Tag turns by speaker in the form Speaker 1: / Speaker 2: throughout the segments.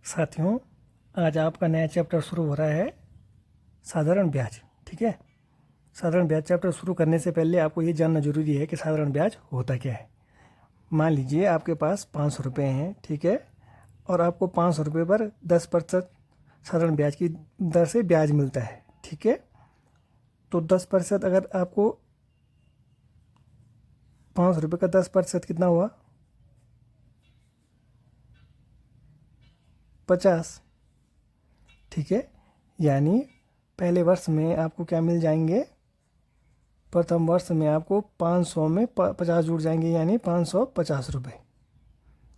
Speaker 1: साथियों, आज आपका नया चैप्टर शुरू हो रहा है साधारण ब्याज। ठीक है। साधारण ब्याज चैप्टर शुरू करने से पहले आपको ये जानना जरूरी है कि साधारण ब्याज होता क्या है। मान लीजिए आपके पास 500 रुपये हैं, ठीक है, और आपको 500 रुपये पर 10% साधारण ब्याज की दर से ब्याज मिलता है। ठीक है। तो 10% अगर आपको 500 रुपये का 10% कितना हुआ? 50। ठीक है। यानी पहले वर्ष में आपको क्या मिल जाएंगे? प्रथम वर्ष में आपको 500 में 50 जुड़ जाएंगे, यानी 550 रुपये।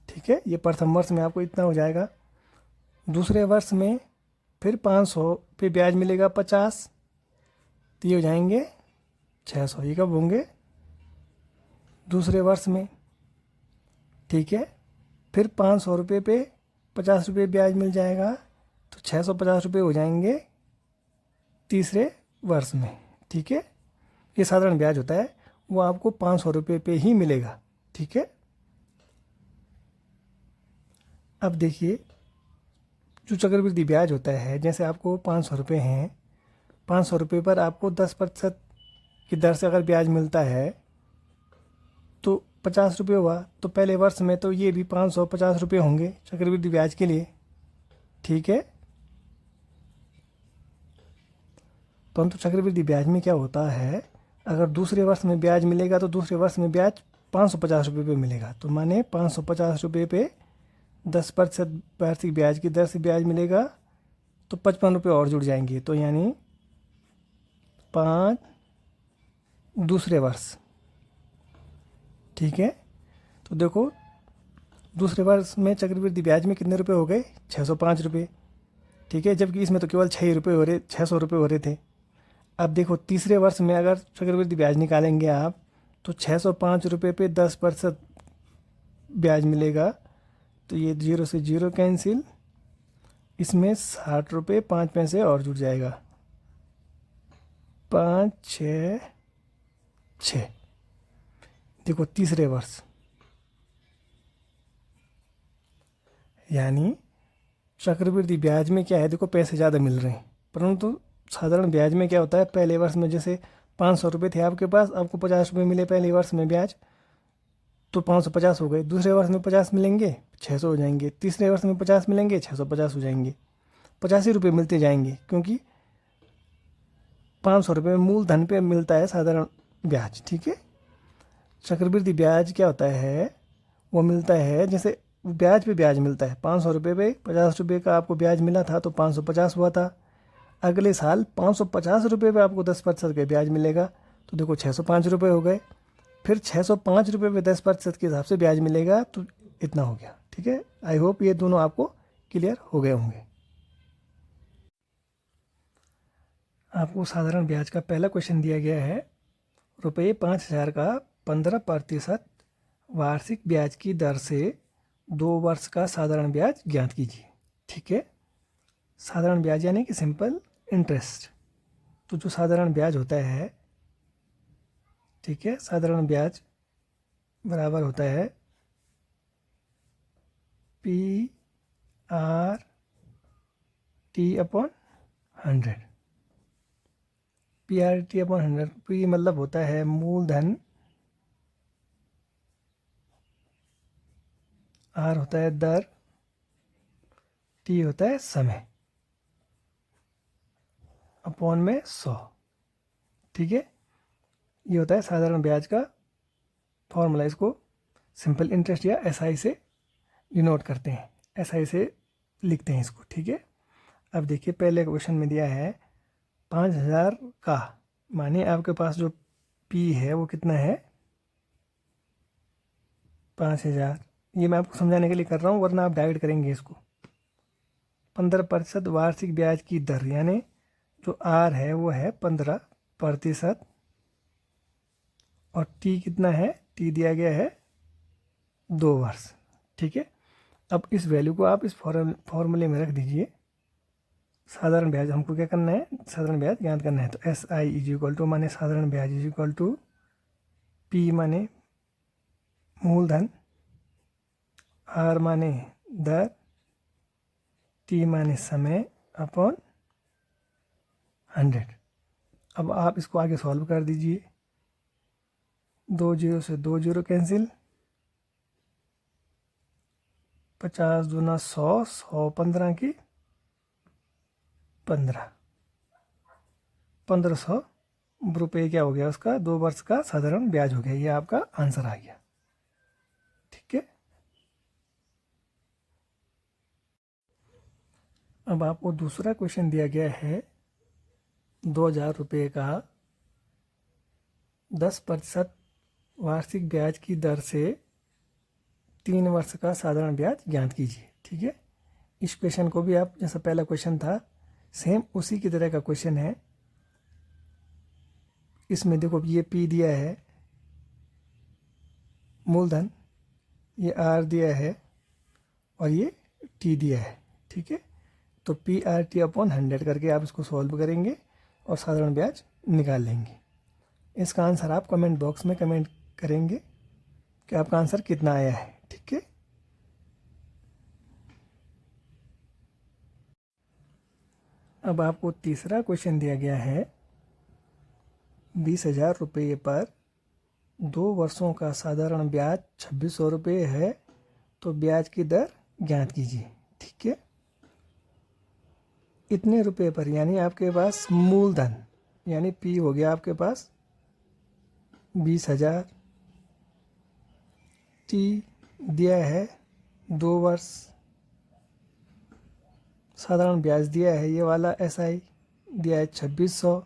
Speaker 1: ठीक है। ये प्रथम वर्ष में आपको इतना हो जाएगा। दूसरे वर्ष में फिर 500 पे ब्याज मिलेगा 50, तो ये हो जाएंगे 600। ये कब होंगे? दूसरे वर्ष में। ठीक है। फिर 500 रुपये पे 50 रुपये ब्याज मिल जाएगा, तो 650 रुपये हो जाएंगे तीसरे वर्ष में। ठीक है। ये साधारण ब्याज होता है, वो आपको 500 रुपये पे ही मिलेगा। ठीक है। अब देखिए, जो चक्रवृद्धि ब्याज होता है, जैसे आपको 500 रुपये हैं, 500 रुपये पर आपको 10% की दर से अगर ब्याज मिलता है तो 50 रुपये हुआ। तो पहले वर्ष में तो ये भी 550 रुपये होंगे चक्रवृद्धि ब्याज के लिए। ठीक है। परंतु चक्रवृद्धि ब्याज में क्या होता है, अगर दूसरे वर्ष में ब्याज मिलेगा तो दूसरे वर्ष में ब्याज 550 रुपये पे मिलेगा। तो माने 550 रुपये पे 10% वार्षिक ब्याज की दर से ब्याज मिलेगा, तो 55 रुपये और जुड़ जाएंगे, तो यानी 5 दूसरे वर्ष। ठीक है। तो देखो, दूसरे वर्ष में चक्रवृद्धि ब्याज में कितने रुपए हो गए? 605 रुपये। ठीक है। जबकि इसमें तो केवल 6 रुपये हो रहे, 600 रुपये हो रहे थे। अब देखो, तीसरे वर्ष में अगर चक्रवृद्धि ब्याज निकालेंगे आप, तो 605 रुपये पे 10% ब्याज मिलेगा, तो ये 0 से 0 कैंसिल, इसमें 60 रुपये 5 पैसे और जुड़ जाएगा, 5 6 6। देखो, तीसरे वर्ष। यानी चक्रवृद्धि ब्याज में क्या है, देखो पैसे ज़्यादा मिल रहे हैं, परंतु साधारण ब्याज में क्या होता है, पहले वर्ष में जैसे 500 रुपये थे आपके पास, आपको 50 रुपये मिले पहले वर्ष में ब्याज, तो 550 हो गए। दूसरे वर्ष में 50 मिलेंगे, 600 हो जाएंगे। तीसरे वर्ष में 50 मिलेंगे, 650 हो जाएंगे। 85 रुपये मिलते जाएंगे, क्योंकि 500 रुपये मूलधन पे मिलता है साधारण ब्याज। ठीक है। चक्रवृद्धि ब्याज क्या होता है, वो मिलता है जैसे ब्याज पे ब्याज मिलता है। 500 रुपये पे 50 रुपये का आपको ब्याज मिला था, तो 550 हुआ था। अगले साल 550 रुपये पे आपको 10% का ब्याज मिलेगा, तो देखो 605 रुपये हो गए। फिर 605 रुपये पे 10% के हिसाब से ब्याज मिलेगा, तो इतना हो गया। ठीक है। आई होप ये दोनों आपको क्लियर हो गए होंगे। आपको साधारण ब्याज का पहला क्वेश्चन दिया गया है, रुपये 5000 का 15% वार्षिक ब्याज की दर से 2 वर्ष का साधारण ब्याज ज्ञात कीजिए। ठीक है। साधारण ब्याज यानी कि सिंपल इंटरेस्ट। तो जो साधारण ब्याज होता है, ठीक है, साधारण ब्याज बराबर होता है PRT/100। PRT/100, P मतलब होता है मूलधन, R होता है दर, T होता है समय, अपॉन में 100। ठीक है। ये होता है साधारण ब्याज का फॉर्मूला। इसको सिंपल इंटरेस्ट या SI से डिनोट करते हैं, SI से लिखते हैं इसको। ठीक है। अब देखिए, पहले क्वेश्चन में दिया है 5000 का, माने आपके पास जो P है वो कितना है? 5000। ये मैं आपको समझाने के लिए कर रहा हूँ, वरना आप डायरेक्ट करेंगे इसको। 15% वार्षिक ब्याज की दर, यानी जो R है वो है 15%, और T कितना है? T दिया गया है 2 वर्ष। ठीक है। अब इस वैल्यू को आप इस फॉर्मूले में रख दीजिए। साधारण ब्याज हमको क्या करना है? साधारण ब्याज ज्ञात करना है। तो SI इज इक्वल टू, माने साधारण ब्याज इज इक्वल टू P माने मूलधन, R माने दर, टी माने समय अपॉन 100। अब आप इसको आगे सॉल्व कर दीजिए। 2 जीरो से 2 जीरो कैंसिल, 50 दूना 100, 100 15 की 1500 रुपये क्या हो गया उसका, 2 वर्ष का साधारण ब्याज हो गया। ये आपका आंसर आ गया। ठीक है। अब आपको दूसरा क्वेश्चन दिया गया है 2000 रुपये का 10% वार्षिक ब्याज की दर से 3 वर्ष का साधारण ब्याज ज्ञात कीजिए। ठीक है। इस क्वेश्चन को भी आप, जैसा पहला क्वेश्चन था सेम उसी की तरह का क्वेश्चन है। इसमें देखो ये पी दिया है मूलधन, ये आर दिया है और ये टी दिया है। ठीक है। तो पी आर टी अपॉन 100 करके आप इसको सॉल्व करेंगे और साधारण ब्याज निकाल लेंगे। इसका आंसर आप कमेंट बॉक्स में कमेंट करेंगे कि आपका आंसर कितना आया है। ठीक है। अब आपको तीसरा क्वेश्चन दिया गया है 20,000 रुपये पर 2 वर्षों का साधारण ब्याज 2600 रुपये है, तो ब्याज की दर ज्ञात कीजिए। ठीक है। इतने रुपए पर, यानी आपके पास मूलधन यानी पी हो गया आपके पास 20,000, टी दिया है 2 वर्ष, साधारण ब्याज दिया है ये वाला एसआई दिया है 2600।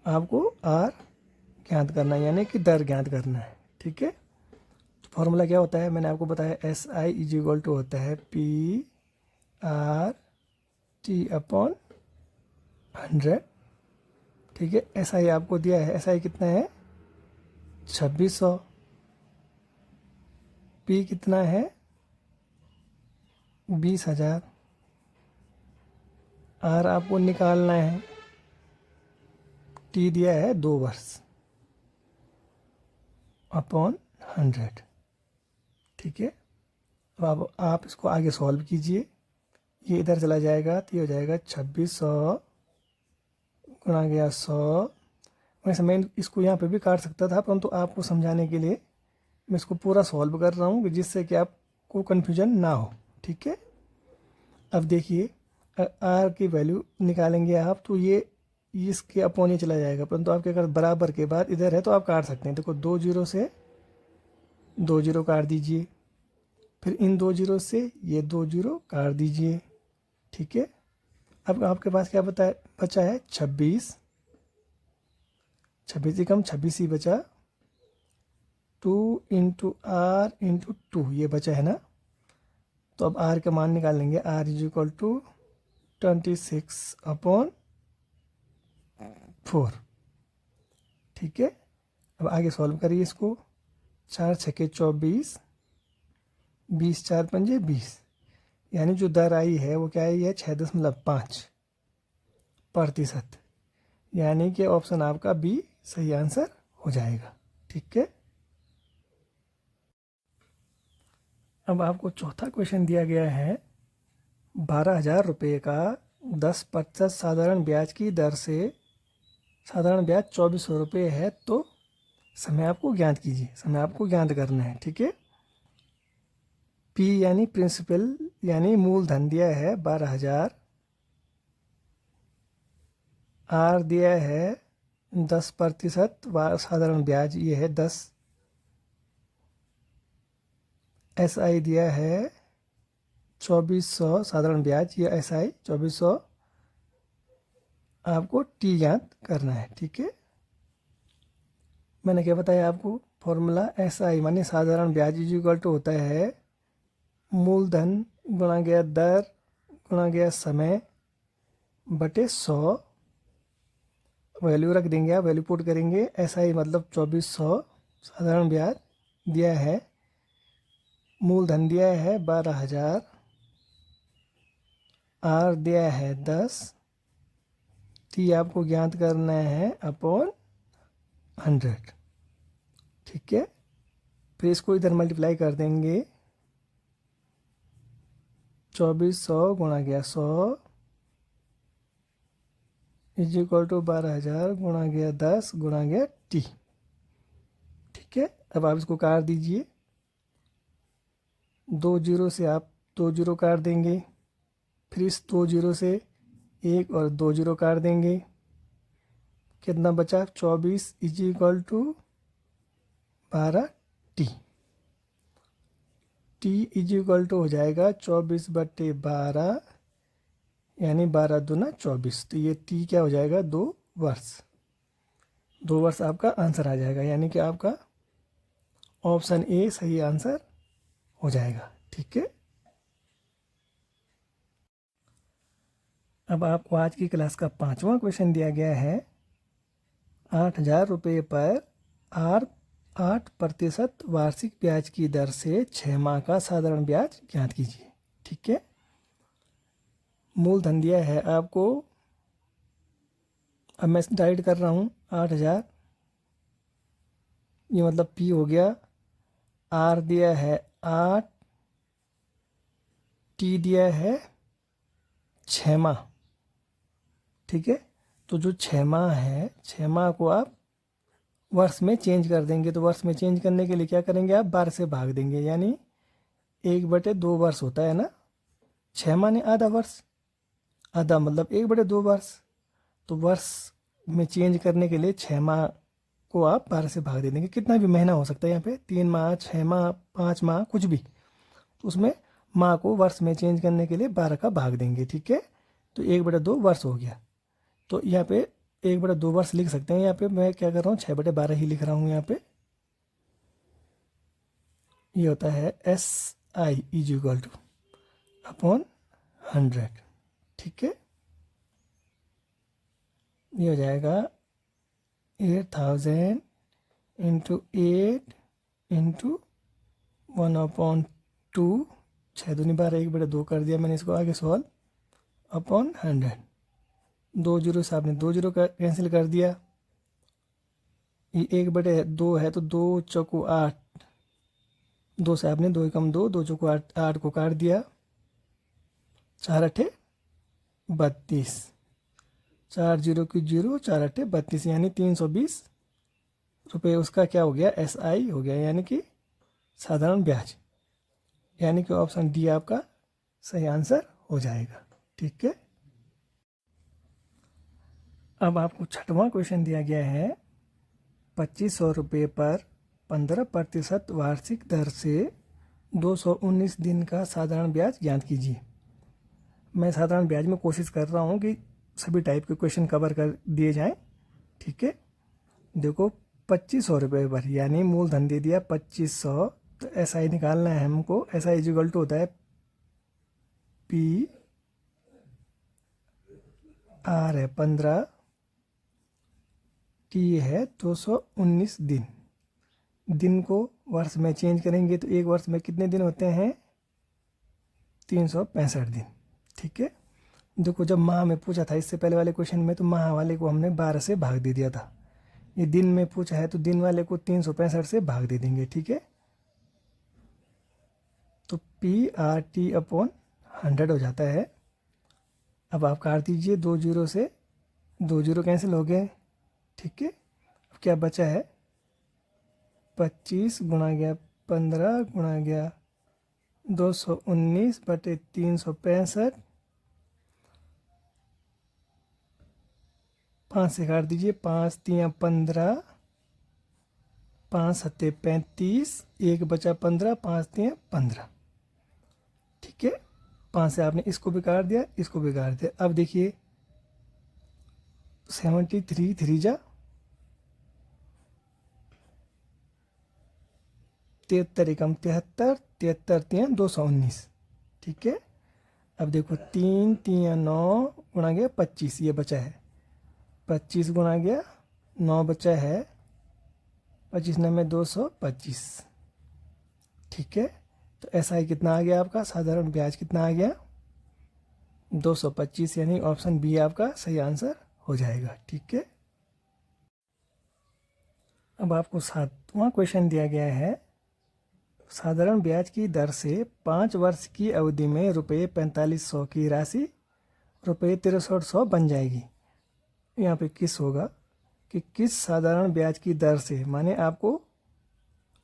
Speaker 1: आपको आर ज्ञात करना है, यानी कि दर ज्ञात करना है। ठीक है। तो फॉर्मूला क्या होता है, मैंने आपको बताया S I is equal to होता है पी आर टी अपॉन 100। ठीक है। एस आई आपको दिया है, एस आई कितना है 2600, पी कितना है 20,000, आर आपको निकालना है, टी दिया है 2 वर्ष अपॉन 100। ठीक है। अब आप इसको आगे सॉल्व कीजिए। ये इधर चला जाएगा तो ये हो जाएगा 2600 गुणा गया 100। वैसे मैं इसको यहाँ पे भी काट सकता था, परंतु आपको समझाने के लिए मैं इसको पूरा सॉल्व कर रहा हूँ जिससे कि आपको कन्फ्यूजन ना हो। ठीक है। अब देखिए आर की वैल्यू निकालेंगे आप तो ये इसके अपॉन ही चला जाएगा, परंतु आपके अगर बराबर के बाद इधर है तो आप काट सकते हैं। देखो 2 जीरो से 2 जीरो काट दीजिए, फिर इन 2 जीरो से ये 2 जीरो काट दीजिए। ठीक है। अब आपके पास क्या बचा है 26, 26 ही कम 26 ही बचा, 2 इंटू आर इंटू 2 ये बचा है ना। तो अब आर का मान निकालेंगे, R is equal to 26 upon 4। ठीक है। अब आगे सॉल्व करिए इसको, 4 छके 24, 20 4 पंजे 20, यानी जो दर आई है वो क्या आई है 6.5%, यानी कि ऑप्शन आपका बी सही आंसर हो जाएगा। ठीक है। अब आपको चौथा क्वेश्चन दिया गया है 12,000 रुपये का 10% साधारण ब्याज की दर से साधारण ब्याज 2400 रुपये है, तो समय आपको ज्ञात कीजिए। समय आपको ज्ञात करना है। ठीक है। पी यानी प्रिंसिपल यानी मूलधन दिया है 12,000, आर दिया है 10% साधारण ब्याज ये है 10, एस आई दिया है 2400 साधारण ब्याज ये एस आई 2400, आपको टी ज्ञात करना है। ठीक है। मैंने क्या बताया आपको फॉर्मूला, एस आई माने साधारण ब्याज इज इक्वल टू होता है मूलधन गुणा गया दर गुणा गया समय बटे 100। वैल्यू रख देंगे, आप वैल्यू पुट करेंगे। एस आई मतलब 2400 साधारण ब्याज दिया है, मूलधन दिया है 12,000, आर दिया है 10, टी आपको ज्ञात करना है अपॉन 100। ठीक है। फिर इसको इधर मल्टीप्लाई कर देंगे, 2400 गुणा गया 100 इज इक्वल टू 12,000 गुणा गया 10 गुणा गया टी। ठीक है, अब आप इसको काट दीजिए। 2 जीरो से आप 2 जीरो काट देंगे, फिर इस 2 जीरो से 1 और 2 जीरो काट देंगे। कितना बचा? 24 is equal to 12 T. T is equal to हो जाएगा 24/12 यानी 12 दूना 24। तो ये टी क्या हो जाएगा? 2 वर्ष। 2 वर्ष आपका आंसर आ जाएगा, यानी कि आपका ऑप्शन ए सही आंसर हो जाएगा। ठीक है, अब आपको आज की क्लास का 5वां क्वेश्चन दिया गया है। 8,000 रुपये पर 8% वार्षिक ब्याज की दर से 6 माह का साधारण ब्याज ज्ञात कीजिए। ठीक है, मूलधन दिया है आपको, अब मैं डाइड कर रहा हूँ 8,000, ये मतलब पी हो गया। आर दिया है 8, टी दिया है 6 माह। ठीक है, तो जो 6 माह है, 6 माह को आप वर्ष में चेंज कर देंगे। तो वर्ष में चेंज करने के लिए क्या करेंगे? आप 12 से भाग देंगे, यानी 1/2 वर्ष होता है ना। 6 माह ने आधा वर्ष, आधा मतलब 1/2 वर्ष। तो वर्ष में चेंज करने के लिए 6 माह को आप 12 से भाग दे देंगे। कितना भी महीना हो सकता है यहाँ पे, 3 माह, 6 माह, 5 माह, कुछ भी। तो उसमें माह को वर्ष में चेंज करने के लिए 12 का भाग देंगे। ठीक है, तो 1/2 वर्ष हो गया। तो यहाँ पे 1/2 वर्ष लिख सकते हैं। यहाँ पे मैं क्या कर रहा हूँ, 6/12 ही लिख रहा हूँ। यहाँ पे ये होता है SI is equal two upon 100। ठीक है, ये हो जाएगा 8,000 इंटू 8 इंटू 1/2। 6 दूनी 12, 1/2 कर दिया मैंने इसको आगे सॉल्व, अपॉन 100। 2 जीरो से आपने 2 जीरो का कैंसिल कर दिया। ये 1/2 है, तो 2 चौको 8, 2 से आपने 2 एकम 2, 2 चौको 8, 8 को काट दिया। 4 अठे 32, 4 जीरो की 0, 4 अठे 32, यानी 320 रुपये उसका क्या हो गया? SI हो गया, यानी कि साधारण ब्याज। यानी कि ऑप्शन डी आपका सही आंसर हो जाएगा। ठीक है, अब आपको 6वां क्वेश्चन दिया गया है। 2,500 रुपये पर 15% वार्षिक दर से 219 दिन का साधारण ब्याज ज्ञात कीजिए। मैं साधारण ब्याज में कोशिश कर रहा हूँ कि सभी टाइप के क्वेश्चन कवर कर दिए जाएं। ठीक है, देखो 2,500 रुपये पर, यानी मूलधन दे दिया 2,500। तो SI निकालना है हमको। SI इज इक्वल टू होता है P, R है 15, T है 219 दिन। दिन को वर्ष में चेंज करेंगे तो एक वर्ष में कितने दिन होते हैं? 365 दिन। ठीक है, देखो जब माह में पूछा था इससे पहले वाले क्वेश्चन में, तो माह वाले को हमने 12 से भाग दे दिया था। ये दिन में पूछा है तो दिन वाले को 365 से भाग दे देंगे। ठीक है, तो PRT अपॉन 100 हो जाता है। अब आप काट दीजिए 2 जीरो से, 2 जीरो कैंसिल हो गए। ठीक है, अब क्या बचा है? 25 गुणा गया 15 गुणा गया 219/365। 5 से काट दीजिए, 5 3 15, 5 7 35, 1 बचा 15, 5 3 15। ठीक है, 5 से आपने इसको भी काट दिया, इसको भी काट दिया। अब देखिए 73 3 जा 73 एकम 73, 73 3 219। ठीक है, अब देखो 3 3 9 गुणा गया 25, ये बचा है 25 गुणा गया 9 बचा है 25 9 225। ठीक है, तो SI कितना आ गया आपका? साधारण ब्याज कितना आ गया? 225, यानी ऑप्शन बी आपका सही आंसर हो जाएगा। ठीक है, अब आपको 7वां क्वेश्चन दिया गया है। साधारण ब्याज की दर से 5 वर्ष की अवधि में रुपये 4500 की राशि रुपये 6300 बन जाएगी। यहाँ पे किस होगा कि किस साधारण ब्याज की दर से, माने आपको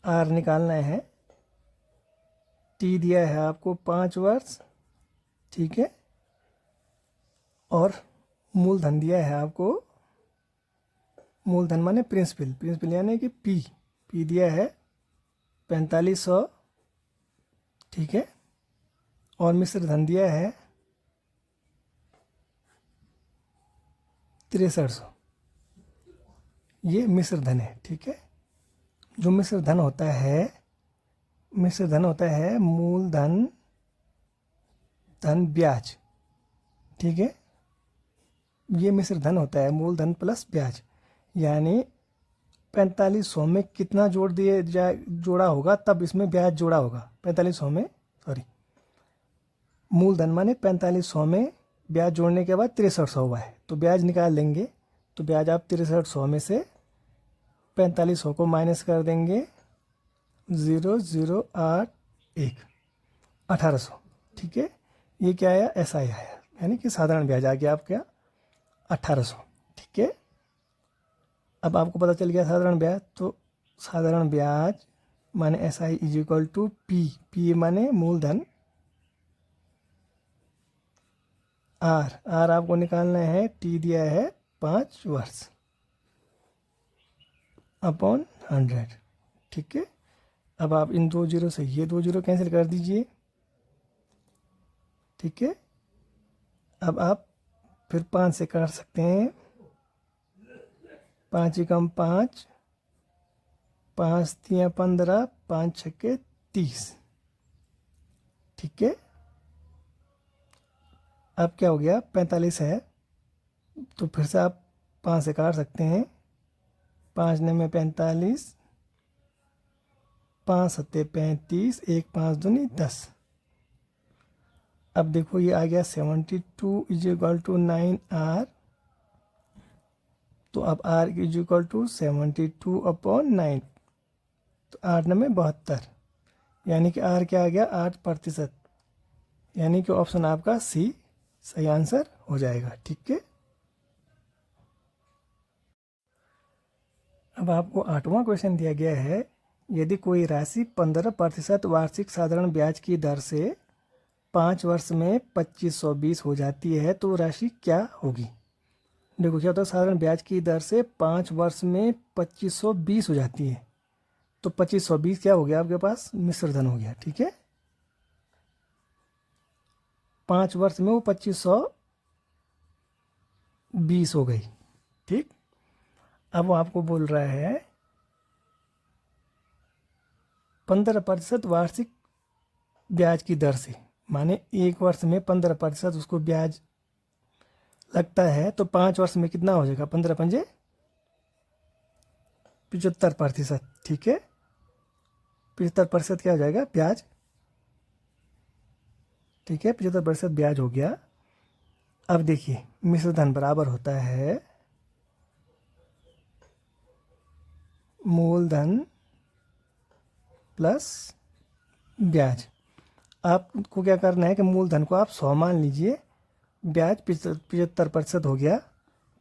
Speaker 1: आर निकालना है। टी दिया है आपको 5 वर्ष, ठीक है, और मूलधन दिया है आपको, मूलधन माने प्रिंसिपल, प्रिंसिपल यानी कि पी दिया है 4500, ठीक है, और मिश्र धन दिया है 6300। ये मिश्र धन है, ठीक है। जो मिश्र धन होता है मूलधन धन ब्याज, ठीक है। ये मिश्र धन होता है मूलधन प्लस ब्याज, यानी 4500 में कितना जोड़ा होगा तब इसमें ब्याज जोड़ा होगा। 4500 में, सॉरी, मूलधन माने 4500 में ब्याज जोड़ने के बाद 6300 हुआ है, तो ब्याज निकाल लेंगे। तो ब्याज आप 6300 में से 4500 को माइनस कर देंगे, 0081 1800, ठीक है। ये क्या आया, SI आया, यानी कि साधारण ब्याज आ गया आपका 1800, ठीक है। अब आपको पता चल गया साधारण ब्याज, तो साधारण ब्याज माने SI is equal to P माने मूलधन, आर आपको निकालना है, टी दिया है 5 वर्ष अपॉन 100, ठीक है। अब आप इन 2 जीरो से ये 2 जीरो कैंसिल कर दीजिए, ठीक है। अब आप फिर 5 से काट सकते हैं, 5 एकम 5, 5 तिया 15, 5 छक्के 30, ठीक है। अब क्या हो गया, 45 है, तो फिर से आप 5 से काट सकते हैं, 5 ने में 45, 5 सत्ते 35, 1 5 दूनी 10। अब देखो ये आ गया 72 इज इक्वल टू 9R, तो अब R is equal to 72 upon 9, तो 8 में 72, यानी कि R क्या आ गया, 8%, यानी कि ऑप्शन आपका सी सही आंसर हो जाएगा, ठीक है। अब आपको 8वां क्वेश्चन दिया गया है, यदि कोई राशि 15% वार्षिक साधारण ब्याज की दर से 5 वर्ष में 2520 हो जाती है तो राशि क्या होगी। देखो क्या होता है, साधारण ब्याज की दर से 5 वर्ष में 2520 हो जाती है, तो 2520 क्या हो गया आपके पास, मिश्र धन हो गया, ठीक है। 5 वर्ष में वो 2520 हो गई, ठीक। अब वो आपको बोल रहा है 15% वार्षिक ब्याज की दर से, माने 1 वर्ष में 15% उसको ब्याज लगता है, तो 5 वर्ष में कितना हो जाएगा, 15 पंजे 75%, ठीक है। 75% क्या हो जाएगा, ब्याज, ठीक है। 75% ब्याज हो गया। अब देखिए मिश्र धन बराबर होता है मूलधन प्लस ब्याज। आपको क्या करना है कि मूलधन को आप 100 मान लीजिए, ब्याज 75% हो गया,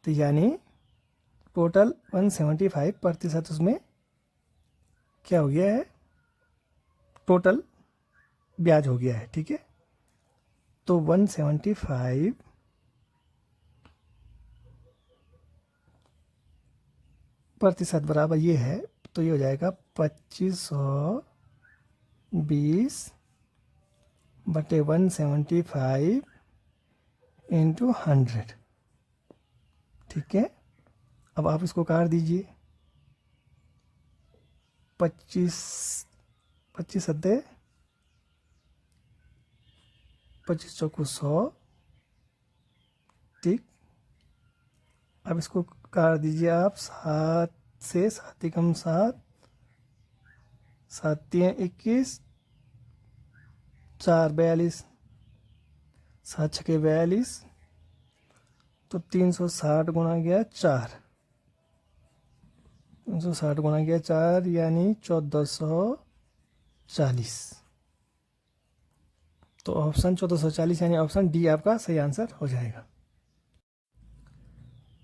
Speaker 1: तो यानी टोटल 175% उसमें क्या हो गया है, टोटल ब्याज हो गया है, ठीक है। तो 175% बराबर ये है, तो ये हो जाएगा 2520 बटे 175 इंटू 100, ठीक है। अब आप इसको काट दीजिए, 25 सत्ते 25 चौको 100, ठीक। अब इसको काट दीजिए आप, 7 से 7 एकम 7, 7 तिया 21, 4 42, 7 छके 42, तो 360 गुणा गया 4, 360 गुणा गया 4, यानी 1400 1440। तो ऑप्शन 1440 यानी ऑप्शन डी आपका सही आंसर हो जाएगा।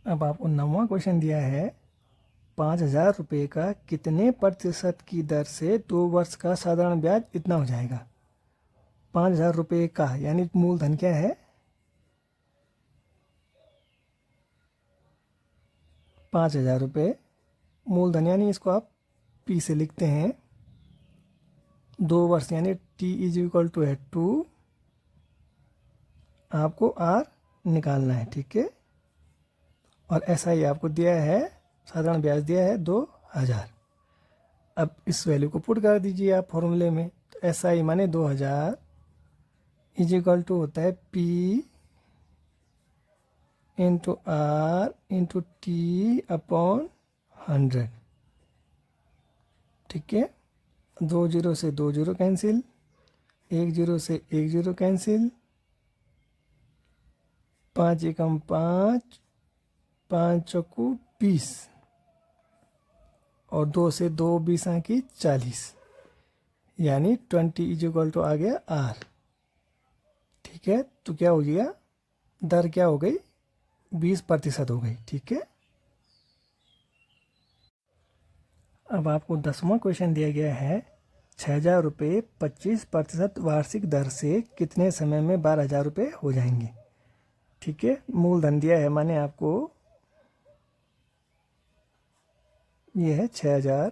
Speaker 1: अब आपको 9वां क्वेश्चन दिया है, 5,000 रुपये का कितने प्रतिशत की दर से 2 वर्ष का साधारण ब्याज इतना हो जाएगा। 5,000 रुपये का यानी मूलधन क्या है, 5,000 रुपये मूलधन, यानी इसको आप पी से लिखते हैं। 2 वर्ष यानी टी इज इक्वल टू है 2, आपको आर निकालना है, ठीक है। और एस आई आपको दिया है, साधारण ब्याज दिया है 2,000। अब इस वैल्यू को पुट कर दीजिए आप फॉर्मूले में। तो एस आई माने 2,000 इज इक्वल टू होता है P into R into T upon 100, ठीक है। 2 जीरो से 2 जीरो कैंसिल, 1 जीरो से 1 जीरो कैंसिल, 5 एकम 5, 5 चौकू 20, और 2 से 2 20 की 40, यानी 20 इज इक्वल टू आ गया आर, ठीक है। तो क्या हो गया, दर क्या हो गई, 20% हो गई, ठीक है। अब आपको 10वां क्वेश्चन दिया गया है, 6,000 रुपये 25% वार्षिक दर से कितने समय में 12,000 रुपये हो जाएंगे, ठीक है। मूलधन दिया है, माने आपको ये है 6,000,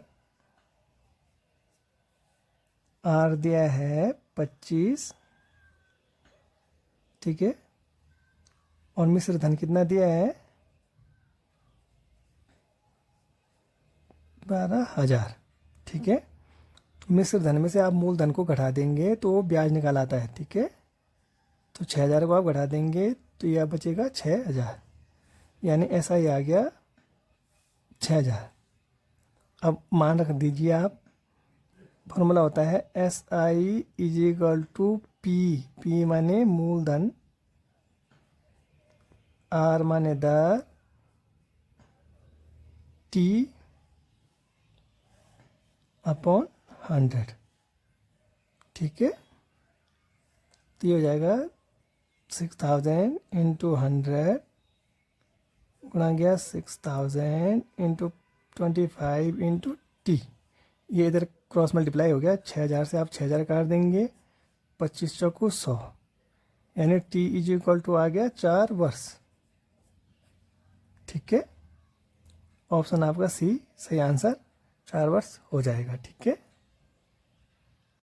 Speaker 1: आर दिया है 25, ठीक है। और मिश्र धन कितना दिया है, 12,000, ठीक है। मिश्र धन में से आप मूलधन को घटा देंगे तो वो ब्याज निकाल आता है, ठीक है। तो 6,000 को आप घटा देंगे तो यह बचेगा 6,000, यानी ऐसा ही आ गया 6,000। अब मान रख दीजिए आप, फॉर्मूला होता है S I is equal to P, P माने मूलधन, आर माने दर, टी अपॉन 100, ठीक है। तो ये हो जाएगा 6,000 इंटू 100 गुणा गया 6,000 इंटू 25 इंटू टी, ये इधर क्रॉस मल्टीप्लाई हो गया। 6,000 से आप 6,000 काट देंगे, 25 चौको 100, यानी टी इज इक्वल टू आ गया 4 वर्ष, ठीक है। ऑप्शन आपका सी सही आंसर 4 वर्ष हो जाएगा, ठीक है।